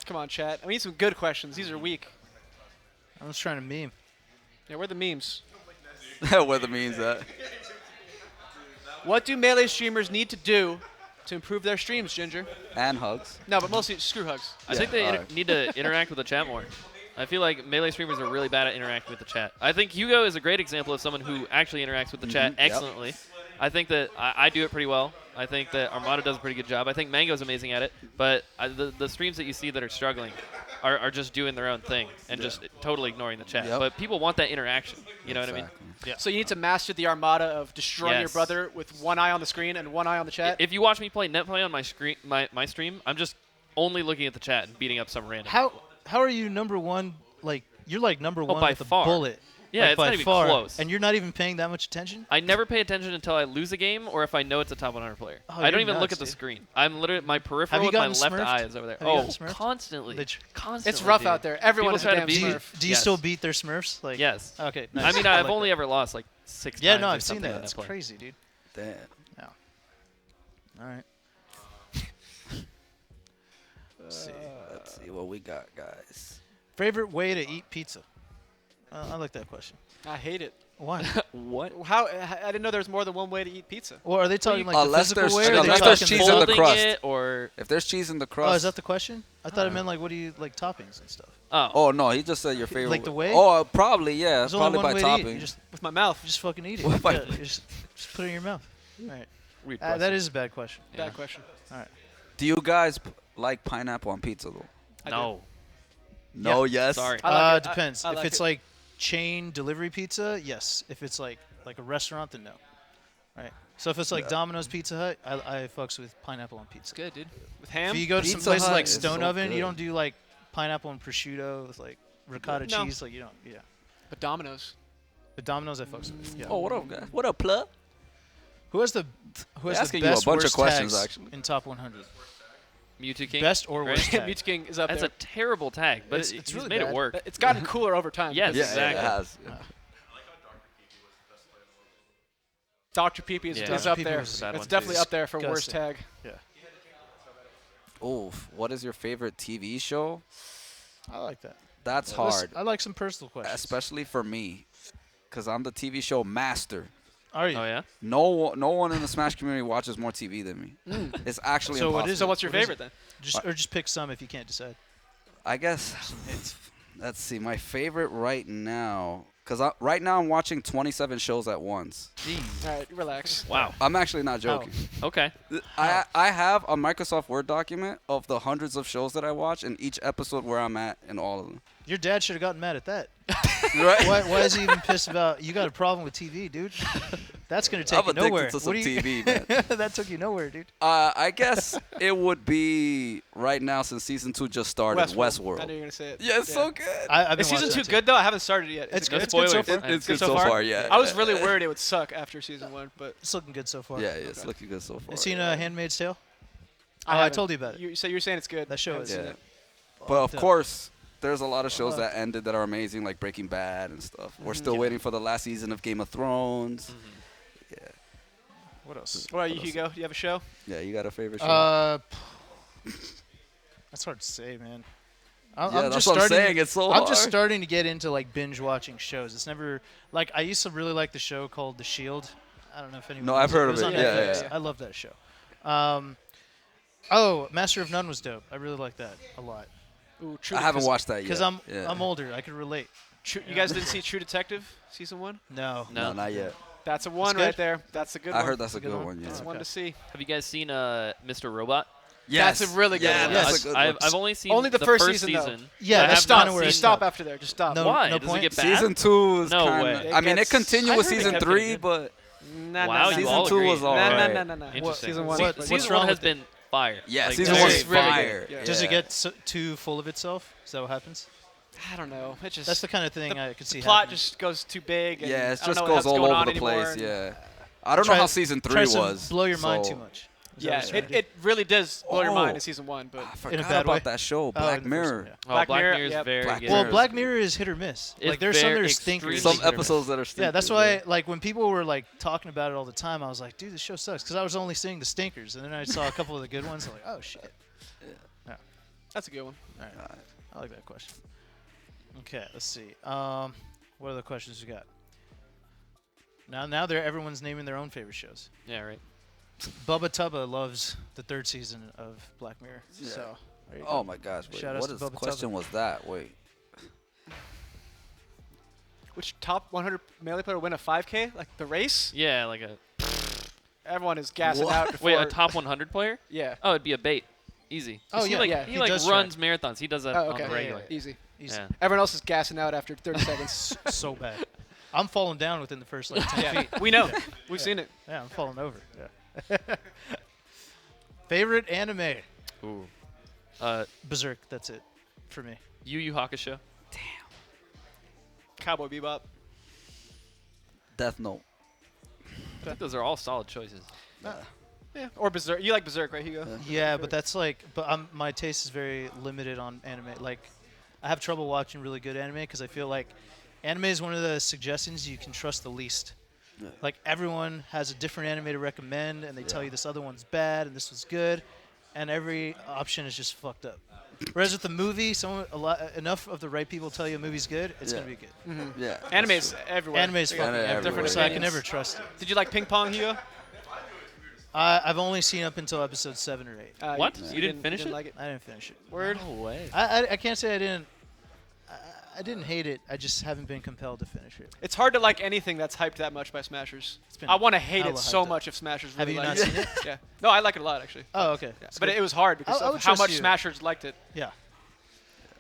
Come on, chat. I need some good questions. These are weak. I'm just trying to meme. Yeah, where are the memes? Where the memes at? What do Melee streamers need to do to improve their streams, Ginger? And hugs. No, but mostly screw hugs. I think they alright. need to interact with the chat more. I feel like Melee streamers are really bad at interacting with the chat. I think Hugo is a great example of someone who actually interacts with the chat yep. excellently. I think that I do it pretty well. I think that Armada does a pretty good job. I think Mango's amazing at it. But the streams that you see that are struggling are just doing their own thing and just totally ignoring the chat. Yep. But people want that interaction. You know what I mean? Exactly. So you need to master the Armada of destroying your Yes. brother with one eye on the screen and one eye on the chat. If you watch me play net play on my screen, my stream, I'm just only looking at the chat and beating up some random. How are you number one? Like you're like number one by with a far. bullet. Yeah, like it's by not even far, close. And you're not even paying that much attention. I never pay attention until I lose a game or if I know it's a top 100 player. Oh, I don't you're even look nuts, at the dude. screen. I'm literally my peripheral you with my gotten left smurfed? eye is over there. Have you Oh, gotten smurfed? constantly. Did you- Constantly. It's rough dude. out there. Everyone People is a try to damn beat me. smurf. Do you Yes. still beat their Smurfs? Like Yes. Okay. I Nice. mean, I I've like only that. ever lost like 6 Yeah, times. no, or I've seen something that. on It's play. crazy, dude. Damn. All right. Let's see what we got, guys. Favorite way to eat pizza? I like that question. I hate it. Why? What? How? I didn't know there was more than one way to eat pizza. Or are they talking like the Unless physical there's- way? Or are they unless talking there's the cheese in the Folding crust. it or If there's cheese in the crust. Oh, is that the question? I thought it meant like what do you like toppings and stuff. Oh no, he just said your favorite. Like the way? Oh, probably yeah. There's only Probably one by way to eat. topping. You just With my mouth. fucking eat it. What by- Yeah, you just put it in your mouth. All right. weird That question. is a bad question. Bad question. Do you guys like pineapple on pizza though? I do. No. No. Yes. Sorry. I like it. Depends. I If like it's it. like chain delivery pizza, yes. If it's like a restaurant, then no. Right. So if it's like Domino's Pizza Hut, I fucks with pineapple on pizza. It's good, dude. With ham. If you go to some Pizza places Hut like is Stone so Oven, you good. don't do like pineapple and prosciutto with like ricotta No. cheese. Like you don't. Yeah. But Domino's. The Domino's I fucks with. Yeah. Oh, what up, guys? What up, Plup? Who has the asking you a best bunch of worst questions, tags actually. in top 100? Mewtwo King. Best or right? worst tag? Mewtwo King is up That's there. a terrible tag, but It's he's really made bad. it work. It's gotten cooler over time. Yes, because Yeah, exactly. it has. Dr. Pee-Pee is, Yeah. is up Dr. Pee-Pee there. was It's a bad one, definitely too. up there for worst Disgusting. tag. Oof. What is your favorite TV show? I like that. That's Listen, hard, I like some personal questions. especially for me, because I'm the TV show master. Are you? Oh yeah. No one in the Smash community watches more TV than me. It's actually So what impossible. is So what's your What is favorite then? Just pick some if you can't decide. I guess. Let's see. My favorite right now, because right now I'm watching 27 shows at once. All right, relax. Wow. I'm actually not joking. Okay. I have a Microsoft Word document of the hundreds of shows that I watch and each episode where I'm at in all of them. Your dad should have gotten mad at that. Right? Why is he even pissed about? You got a problem with TV, dude? That's gonna take I'm you addicted nowhere. to some What do you- TV, man. That took you nowhere, dude. I guess it would be right now since season 2 just started. Westworld. I knew you were gonna say it. Yeah, it's so good. I've been Is season watching 2 that too. good though? I haven't started it yet. Is It's it good. good? It's good so far. It's good so so far? far, yeah. I was really worried it would suck after season 1, but It's looking good so far. Yeah, it's looking good so far. You seen Handmaid's Tale? I I haven't. told you about it. You you're saying it's good. That show I haven't is- seen Yeah. it. But of Fucked up. course, there's a lot of shows that ended that are amazing, like Breaking Bad and stuff. We're still Yeah. waiting for the last season of Game of Thrones. Yeah, What else? What about you, Hugo? Do you have a show? yeah. You got a favorite show? That's hard to say, man. Yeah, I'm that's just what I'm starting. saying. It's so I'm just hard. starting to get into like binge watching shows. It's never like I used to really like the show called The Shield. I don't know if anyone. No, I've knows heard was of on it. Yeah, Netflix. yeah. I love that show. Oh, Master of None was dope. I really like that a lot. Ooh, True I haven't Detective. watched that yet. Because yeah. I'm older. I could relate. You guys didn't see True Detective season 1? No. No, not yet. That's a 1 good? right there. That's a good one. I heard that's a good good one. one. Yeah. That's Oh. one to see. Have you guys seen Mr. Robot? That's a really good yeah, one. That's Yes. a good I've, one. I've only seen Only the first season, though. Yeah, I that's have not kinda where seen. Just stop after there. Just stop. No, Why? no Does point? it get bad? Season 2 is No kinda, way. I mean, it gets- continued I with heard it season kept 3, getting but Nah, Wow, nah, you season all 2 agree. was nah, alright. nah, nah, nah. Interesting. Season 1. What's Season wrong 1 has with it? been fire. Yeah, Like, season very 1 is really good. fire. Yeah. Does it Yeah. get too full of itself? Is that what happens? I don't know. It just That's the kind of thing I could see. plot happening. just goes too big. And Yeah, it I don't just know goes what's all going over on the anymore, place. and- Yeah. I don't know how season 3 tries to was. blow your mind so- too much. Is that Yeah, what you're saying? it really does blow your mind Oh. in season 1, but I forgot bad about way? that show, Oh, Black in the first Mirror. one, yeah. Oh, Black Black Mirror, Mirror is yep. very Black good. Well, Mirror. Black Mirror is hit or miss. It's Like there's some that very are stinkers. extremely Some hit or miss. episodes that are stinkers. Yeah, that's why like when people were like talking about it all the time, I was like, dude, this show sucks because I was only seeing the stinkers, and then I saw a couple of the good ones. I'm like, oh shit. that's a good one. All right. I like that question. Okay, let's see. What other questions we got? Now everyone's naming their own favorite shows. Yeah, right. Bubba Tubba loves the 3rd season of Black Mirror. Yeah. So there you Oh go. my gosh! Wait, Shout outs what to is the Bubba question? Tubba. Was that? Wait. Which top 100 melee player win a 5K? Like the race? Yeah, like a Everyone is gassing What? out before. wait, a top 100 player? Yeah. Oh, it'd be a bait. Easy. 'Cause Oh, he yeah, like, yeah, he he like does runs marathons. He does that Oh, on okay. the regular. Easy. Easy. Yeah. Everyone else is gassing out after 30 seconds. So bad. I'm falling down within the first like 10 Yeah, feet. we know. We've seen it. Yeah, I'm falling over. Yeah. Favorite anime? Ooh. Berserk. That's it for me. Yu Yu Hakusho. Cowboy Bebop. Death Note. I think those are all solid choices. Yeah. Or Berserk. You like Berserk, right, Hugo? Yeah, but that's like, my taste is very limited on anime. Like, I have trouble watching really good anime because I feel like anime is one of the suggestions you can trust the least. Yeah. Like everyone has a different anime to recommend, and they tell you this other one's bad and this one's good, and every option is just fucked up. Whereas with the movie, enough of the right people tell you a movie's good, it's Yeah. gonna be good. Yeah. Anime is everywhere. Anime is They got fucking Anime different everywhere. So I can opinions. never trust it. Did you like Ping Pong, Hugo? I've only seen up until episode 7 or 8. What? You You didn't finish it? like it? I didn't finish it. Word? No way. I can't say I didn't. I didn't hate it. I just haven't been compelled to finish it. It's hard to like anything that's hyped that much by Smashers. It's been I want to hate hella it so hyped up. much if Smashers Have really you liked not it. seen it? Yeah. No, I like it a lot, actually. Oh, okay. Yeah. But it was hard because I of would how trust much you. Smashers liked it. Yeah.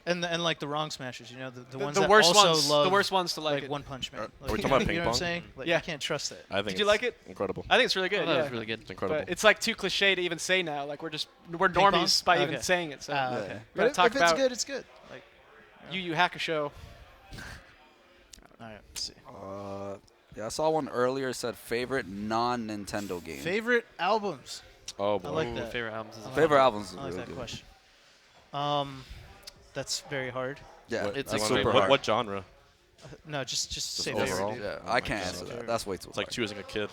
And like the wrong smashers, you know, the ones The that worst also ones. love The worst ones to like, like it. One Punch Man. Are Like, we talking about you ping know what I'm pong? saying? Like, Yeah. you can't trust that. I think Did you it's like it? Incredible. I think it's really I good. thought it Yeah. was really good. It's incredible. But it's like too cliche to even say now. Like we're Ping pong? normies by even Okay. saying it. So Okay. we But gotta if talk it's about good, it's good. You hack a show. All right, let's see. Yeah, I saw one earlier. Said favorite non-Nintendo game. Favorite albums. Oh boy. I like that. Favorite albums is Favorite albums is I like really that good. question. That's very hard. Yeah, What, It's that's like super what, hard. what genre? No, just say overall? favorite. Dude. Yeah, Oh I my can't God. answer that. That's way too It's like hard. choosing a kid.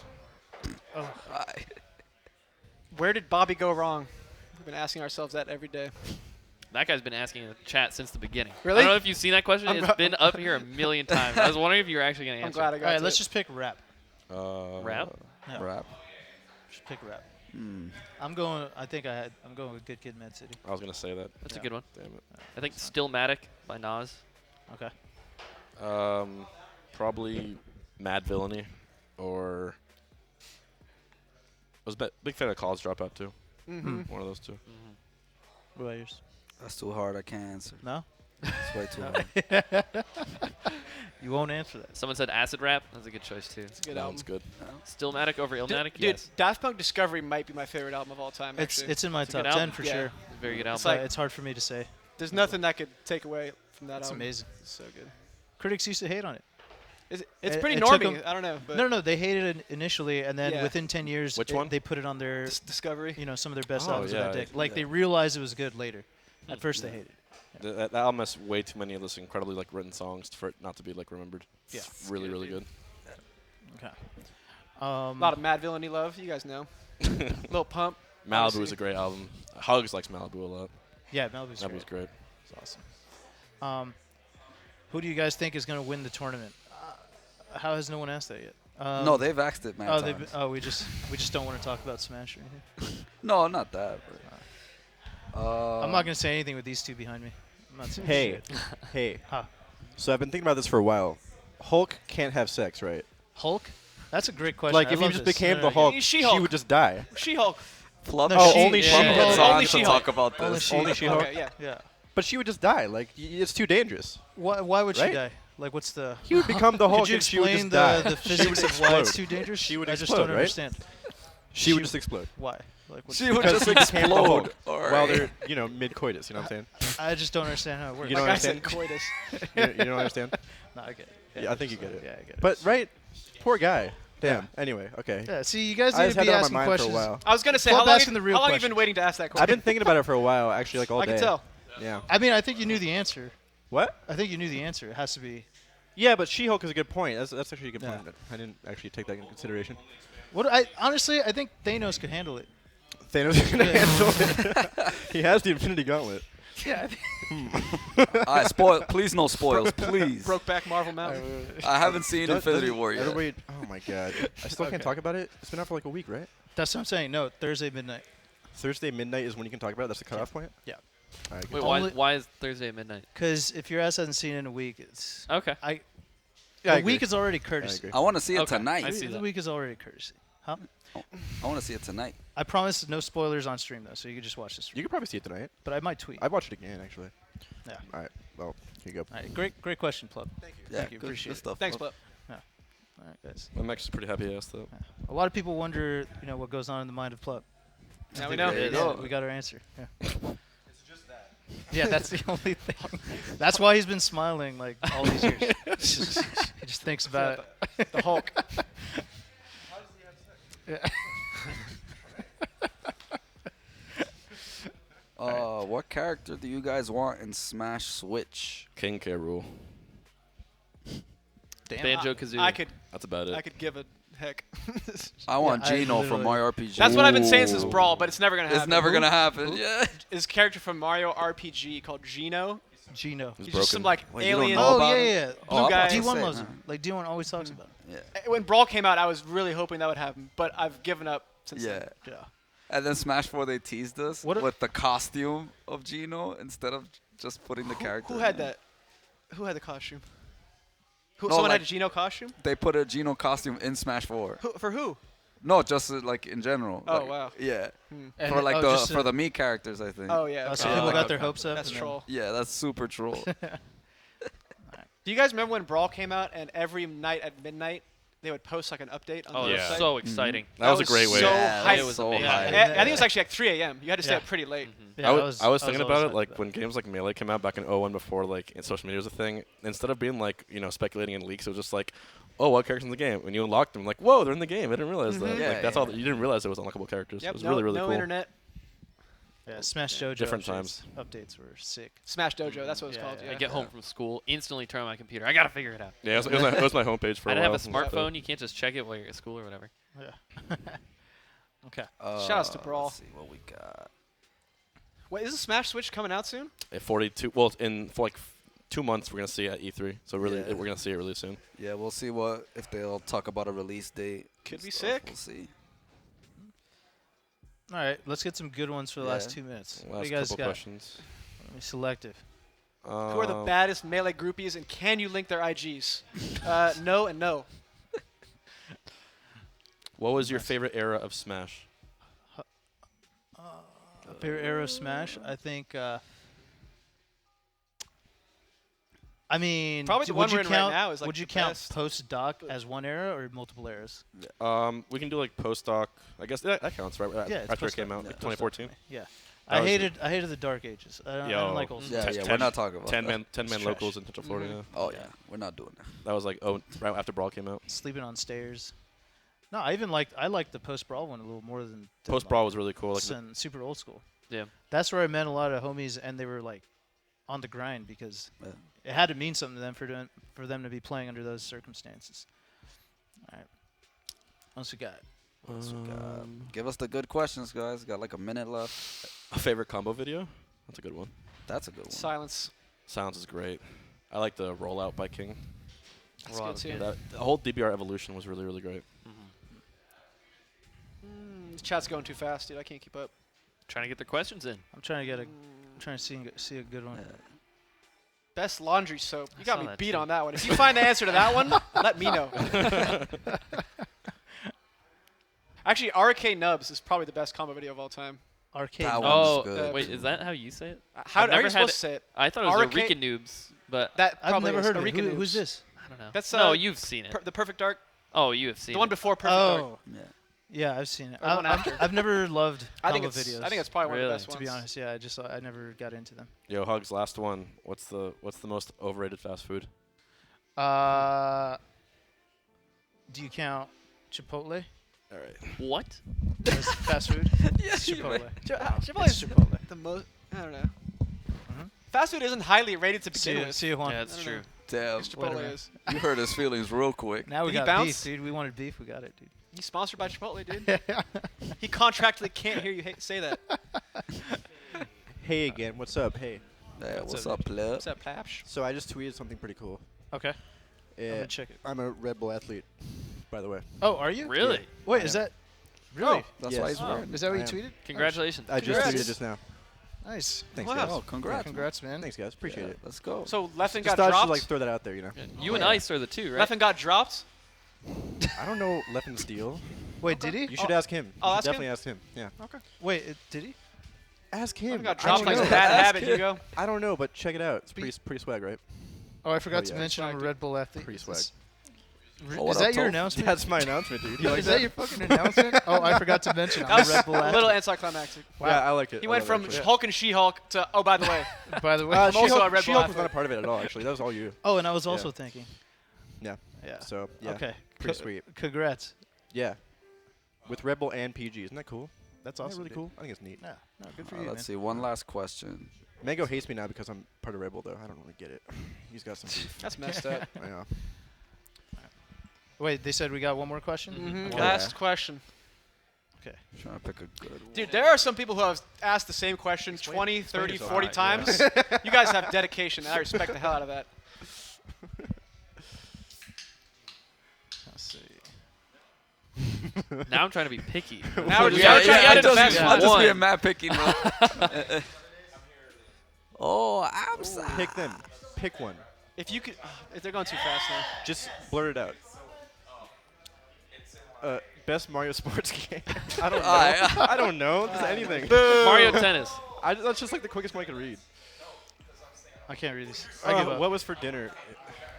Where did Bobby go wrong? We've been asking ourselves that every day. That guy's been asking in the chat since the beginning. Really? I don't know if you've seen that question. I'm It's gra- been up here a million times. I was wondering if you were actually going to I'm answer. glad I got All right, to let's it. just pick rap. Rap? Yeah, Rap. just pick rap. Hmm. I'm going. I think I'm going with Good Kid, Mad City. I was gonna say that. That's Yeah. a good one. Damn it. I think Stillmatic by Nas. Okay. Probably Mad Villainy, or I was a big fan of College Dropout too. Mm-hmm. One of those two. What about yours? That's too hard. I can't answer. No. It's way too hard. You won't answer that. Someone said Acid Rap. That's a good choice, too. It's a good That album. one's good. Stillmatic over Illmatic? Dude, Yes. Daft Punk Discovery might be my favorite album of all time. It's Actually. it's in my It's a top good 10 album. for Yeah. sure. It's a very good album. It's like- It's hard for me to say. There's nothing that could take away from that It's album. amazing. It's so good. Critics used to hate on it. It's It- pretty it took normy. 'em- I don't know. But No, they hated it initially, and then Yeah. within 10 years, Which one? they put it on their, Discovery. some of their best Oh, albums yeah, of that day. Like yeah. they realized it was good later. At first, they hated it. That album has way too many of those incredibly like written songs for it not to be like remembered. Yeah. It's really, really good. Okay. A lot of Mad Villainy love. You guys know. Little Pump. Malibu Obviously. is a great album. Hugs likes Malibu a lot. Yeah, Malibu's Malibu's great. It's awesome. Who do you guys think is going to win the tournament? How has no one asked that yet? No, they've asked it, man. we just don't want to talk about Smash or anything. No, not that. But, I'm not going to say anything with these two behind me. I'm not saying Hey, shit. hey. Huh. So I've been thinking about this for a while. Hulk can't have sex, right? Hulk? That's a great question. Like, I if he love just this. became No, the no, Hulk, He's she She-Hulk. would just die. She-Hulk. Flub. No, Oh, she- only yeah, She-Hulk. It's Only on to She-Hulk. talk about Only this. She-Hulk. Only She-Hulk? Okay, yeah. Yeah. But she would just die. Like, it's too dangerous. Why would she Right? die? Like, what's the... He would become the Hulk Could you and she would explain just die. the She physics would of why it's explode. too dangerous? She would I just explode, don't right? understand. She would just explode. Why? Like, what's She would Because just she became the Hulk explode. All right. While they're, mid-coitus, you know what I'm saying? I just don't understand how it works. You don't Like I said, understand? coitus. You don't understand? No, I get it. Yeah, I think you get it. Yeah, I get it. But, right? Poor guy. Damn. Anyway, okay. Yeah, see, you guys I need just to had be that on asking my mind for a questions. while. I was gonna say, Club how long, asking the real how long have you questions. been waiting to ask that I've question? been thinking about it for a while, actually, like all I day. can tell. Yeah. I mean, I think you knew the answer. What? I think you knew the answer. It has to be. Yeah, but She-Hulk is a good point. That's actually a good Yeah. point. I didn't actually take that into consideration. Honestly, I think Thanos could handle it. Thanos is going to handle it. He has the Infinity Gauntlet. Yeah. All right, please no spoils, please. Brokeback Marvel Mountain. I haven't seen Infinity Doesn't War yet. Everybody, oh my god. I still can't Okay. talk about it. It's been out for like a week, right? That's what I'm saying. No, Thursday midnight. Thursday midnight is when you can talk about it. That's the cutoff point? Yeah. All right, good. Wait, Only- why is Thursday at midnight? Because if your ass hasn't seen it in a week, it's Okay. Yeah, I the agree. week is already I courtesy. agree. I want to see it Okay, tonight. I see The that. week is already courtesy. Huh? I want to see it tonight. I promise no spoilers on stream though, so you can just watch the stream. You could probably see it tonight. But I might tweet. I'd watch it again, actually. Yeah. All right. Well, here you go. All right, great question, Plup. Yeah, Thank you, good, appreciate good it. stuff. Thanks, Flub. Flip. All right, guys. I'm actually pretty happy I asked that. A lot of people wonder, what goes on in the mind of Plup. Now I we think know. There you yeah, go. we got our answer. Yeah. Yeah, that's the only thing. That's why he's been smiling like all these years. He just thinks about it. The Hulk. What character do you guys want in Smash Switch? King K. Rool. Damn. Banjo Kazooie. I could That's about it. give a heck. I want I Gino from literally- Mario RPG. That's what I've been saying since Brawl, but it's never gonna happen. It's never Who- gonna happen. Yeah. His character from Mario RPG called Gino. Gino. He's broken. just some like Wait, you don't alien. know Oh about yeah, him? yeah. Blue I'm guy. about to D1 say, loves huh? him. Like D1 always talks about him. Yeah. When Brawl came out, I was really hoping that would happen, but I've given up since Yeah. then. Yeah. And then Smash 4 they teased us What if- with the costume of Gino instead of just putting the character. Who in had there. that? Who had the costume? No, Someone like- had a Gino costume? They put a Gino costume in Smash 4. For who? No, just like in general. Oh, like, wow. Yeah. And For like oh, the just for the Mii characters, I think. Oh yeah. Oh, okay. so people like got a- their hopes up. That's and then- troll. Yeah, that's super troll. Do you guys remember when Brawl came out and every night at midnight they would post like an update on Oh, the it was website. so exciting. That was a great way. So Yeah, hype. that was so amazing. hype. I think it was actually like 3 a.m. You had to stay Yeah. up pretty late. Yeah, I was thinking always about it hyped like for when games like Melee came out back in 01 before like social media was a thing. Instead of being like speculating in leaks, it was just like, oh, what characters in the game? When you unlocked them, like, whoa, they're in the game. I didn't realize that. Mhm. Yeah, Like that's yeah. all. You didn't realize it was unlockable characters. Yep. It was no, really really no cool. internet. Yeah, Smash Dojo Different updates were sick. Smash Dojo. That's what it's Yeah, called. yeah. Yeah. I get home from school, instantly turn on my computer. I gotta figure it out. Yeah, it was my homepage for I a didn't while. have a smartphone. You can't just check it while you're at school or whatever. Yeah. Okay. Shoutouts to Brawl. Let's see what we got. Wait, isn't Smash Switch coming out soon? At 42. Well, for like 2 months, we're gonna see it at E3. So really, Yeah. we're gonna see it really soon. Yeah, we'll see if they'll talk about a release date. Could and be stuff. sick. We'll see. All right, let's get some good ones for the last Yeah. 2 minutes. What do Last you guys couple got? questions. Be selective. Who are the baddest Melee groupies, and can you link their IGs? No and no. What was your favorite era of Smash? Favorite era of Smash? I think. I mean, Probably the would one you we're in right count, now is, like, would you the count best. post-doc as one era or multiple eras? We can do like post doc. I guess that counts, right? Yeah, it's After it came post-doc. out, Yeah, like post-doc 2014. to me. Yeah. That I was hated the Dark Ages. I don't Yo. like old Yeah, stuff. yeah, Ten- we're not talking about 10 that. man It's locals trash. in Central Florida. Yeah. Oh yeah, we're not doing that. That was like right after Brawl came out. Sleeping on stairs. No, I liked the post-brawl one a little more than Post Brawl was really cool. Like than super old school. Yeah. That's where I met a lot of homies, and they were like on the grind because Yeah. it had to mean something to them for them to be playing under those circumstances. All right. What else we got? Give us the good questions, guys. Got like a minute left. a favorite combo video. That's a good one. That's a good one. Silence. Sounds is great. I like the rollout by King. That's Rollout good was too. good. The whole DBR evolution was really really great. This chat's going too fast, dude. I can't keep up. Trying to get the questions in. I'm trying to see a good one. Best laundry soap. You got saw me that beat too. on that one. If you find the answer to that one, let me know. Actually, RK Nubs is probably the best combo video of all time. Arcade. That Nubs. one's Oh, good. wait, is that how you say it? How I've are never you supposed had to say it? I thought it was Arcade- Eureka Noobs, but That I've probably never is. heard of it. Eureka Who's Noobs. this? I don't know. That's no, you've seen it. the Perfect Dark. Oh, you have seen The it. one before Perfect Dark. Oh, Yeah. yeah, I've seen it. Or the one after. I've never loved I think combo it's. videos. I think it's probably one of Really? the best to ones. be honest. Yeah, I never got into them. Yo, Hugs, last one. What's the most overrated fast food? Do you count Chipotle All right. What? as fast food? Yes, Chipotle. Chipotle It's is Chipotle. the most. I don't know. Fast food isn't highly rated to See begin you, with. see you, Juan. Yeah, that's I don't true. know. Damn. Yes, Wait a Chipotle minute. is. You hurt his feelings real quick. Now we Did he got bounce? beef, dude. We wanted beef. We got it, dude. He's sponsored by Chipotle, dude. He contractually can't hear you say that. Hey again, what's up? Hey. Yeah, what's up, up, Plup? What's that, Papsh? So I just tweeted something pretty cool. Okay. I'm Yeah, gonna check it. I'm a Red Bull athlete, by the way. Oh, are you? Really? Wait, I is am. that really? That's Yes. why he's Oh. wearing. Is that what you I am. tweeted? Congratulations. I just Congrats. tweeted just now. Nice. Thanks, Wow. guys. Oh, congrats. Congrats, man. Thanks, guys. Appreciate Yeah, it. let's go. So Leffen Just got thought I dropped. should like throw that out there, you know. You and Ice are the two, right? Leffen got dropped. I don't know Leffen's deal. Wait, did he? You should ask him. I'll You should ask him? definitely ask him. Yeah. Wait, did he? Ask Leffen him. got I dropped don't like know. a bad habit, Hugo. I don't know, but check it out. It's Be- pretty swag, right? Oh, I forgot Oh, to yeah. mention I'm a Swag, Red Bull athlete. Pretty Is swag. this- Oh, what Is up, that your Toph? announcement? That's my announcement, dude. You like Is that your fucking announcement? Oh, I forgot to mention That I'm a was Red Bull a athlete. little anticlimactic. Wow. Yeah, I like it. He I went love from it, actually. Hulk and She-Hulk to, oh, by the way, By the way. I'm also a Red Bull She-Hulk was athlete. not a part of it at all, actually. That was all you. Oh, and I was also Yeah. thinking. Yeah. Yeah. So, yeah. Okay. Pretty sweet. Congrats. Yeah. With Red Bull and PG. Isn't that cool? That's Isn't that awesome. really dude. cool? I think it's neat. Yeah. No, good for you, Let's man. see. One last question. Mango hates me now because I'm part of Red Bull, though. I don't really get it. He's got some beef. that's messed up. I know. Wait, they said we got one more question? Mhm. Yeah. Last question. Okay. Trying to pick a good one. Dude, there are some people who have asked the same question 20, 30, 40 times. You guys have dedication. I respect the hell out of that. Let's see. Now I'm trying to be picky. Now we're just Yeah, trying to yeah, get it it does back be to I'll just one. be a map picking one. Oh, aMSa. Pick them. Pick one. If you could, if they're going too fast now. Just blurt it out. Best Mario sports game. I don't know. I don't know. Just anything. Mario Tennis. That's just like the quickest one I could read. I can't read these. I give up. What was for dinner?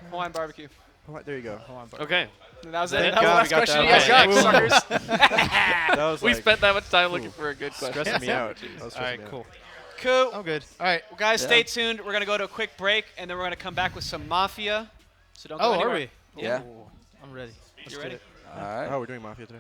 Hawaiian barbecue. Oh, there you go. Hold on, bro. Okay. That was it. Thank That God was we the got last question that you guys one. got, suckers. That was We like spent that much time looking for a good question. stressing me out. That was All stressing right, me out. cool. Cool. I'm good. All right. Well, guys, Yeah. stay tuned. We're going to go to a quick break, and then we're going to come back with some Mafia. So don't go Oh, anywhere. are we? Yeah. Ooh, I'm ready. You ready? All right. Oh, we're doing Mafia today.